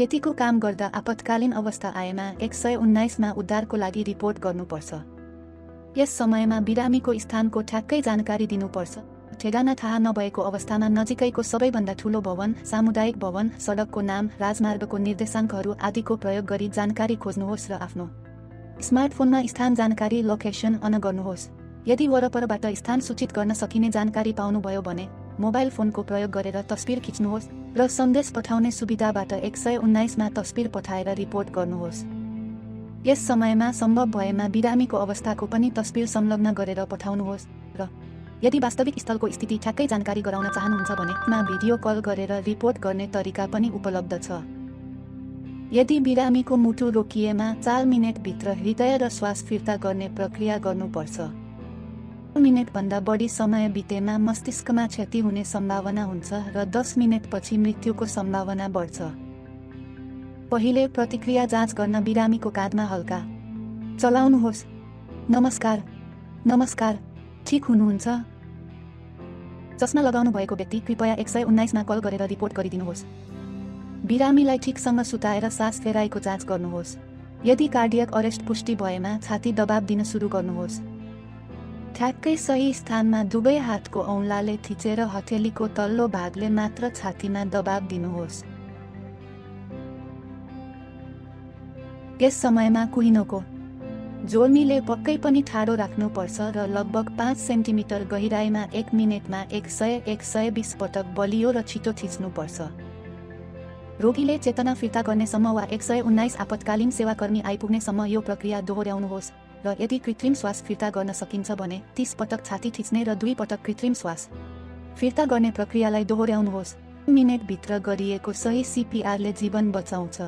खेतीको काम गर्दा आपतकालीन अवस्था आएमा 119 मा उद्धारको लागि रिपोर्ट गर्नुपर्छ। यस समयमा बिरामीको स्थानको ठ्याक्कै जानकारी दिनुपर्छ। ठेगाना थाहा नभएको अवस्थामा नजिकैको सबैभन्दा ठूलो भवन, सामुदायिक भवन, सडकको नाम, राजमार्गको निर्देशाङ्कहरू आदिको प्रयोग गरी जानकारी खोज्नुहोस् र आफ्नो स्मार्टफोनमा स्थान जानकारी लोकेसन अन गर्नुहोस्। यदि वरपरबाट स्थान सूचित गर्न सकिने जानकारी पाउनुभयो भने मोबाइल फोनको प्रयोग गरेर तस्बिर खिच्नुहोस् र सन्देश पठाउने सुविधाबाट 119 मा तस्बिर पठाएर रिपोर्ट गर्नुहोस्। यस समयमा सम्भव भएमा बिरामीको अवस्थाको पनि तस्बिर संलग्न गरेर पठाउनुहोस् र यदि वास्तविक स्थलको स्थिति ठ्याक्कै जानकारी गराउन चाहनुहुन्छ भने मा भिडियो कल गरेर रिपोर्ट गर्ने तरिका पनि उपलब्ध छ। यदि बिरामीको मुटु रोकिएमा 4 मिनेटभित्र हृदय र श्वास फिर्ता गर्ने प्रक्रिया गर्नुपर्छ। मिनेटभन्दा बढी समय बितेमा मस्तिष्कमा क्षति हुने सम्भावना हुन्छ र 10 मिनेटपछि मृत्युको सम्भावना बढ्छ। पहिले प्रतिक्रिया जाँच गर्न बिरामीको काँधमा हल्का चलाउनुहोस्। नमस्कार, नमस्कार, ठिक हुनुहुन्छ? चस्मा लगाउनु भएको व्यक्ति कृपया 119 मा कल गरेर रिपोर्ट गरिदिनुहोस्। बिरामीलाई ठिकसँग सुताएर सास फेराइको जाँच गर्नुहोस्। यदि कार्डियक अरेस्ट पुष्टि भएमा छाती दबाब दिन सुरु गर्नुहोस्। ठ्याक्कै सही स्थानमा दुवै हातको औँलाले थिचेर हथेलीको तल्लो भागले मात्र छातीमा दबाब दिनुहोस्। यस समयमा कुहिनोको जोर्नीले पक्कै पनि ठाडो राख्नुपर्छ र लगभग 5 सेन्टिमिटर गहिराइमा 1 मिनेटमा 100-120 पटक बलियो र छिटो थिच्नुपर्छ। रोगीले चेतना फिर्ता गर्नेसम्म वा 119 आपतकालीन सेवाकर्मी आइपुग्नेसम्म यो प्रक्रिया दोहोर्याउनुहोस् र यदि कृत्रिम श्वास फिर्ता गर्न सकिन्छ भने 30 पटक छाती थिच्ने र 2 पटक कृत्रिम श्वास फिर्ता गर्ने प्रक्रियालाई दोहोर्याउनुहोस्। मिनेटभित्र गरिएको सही CPR ले जीवन बचाउँछ।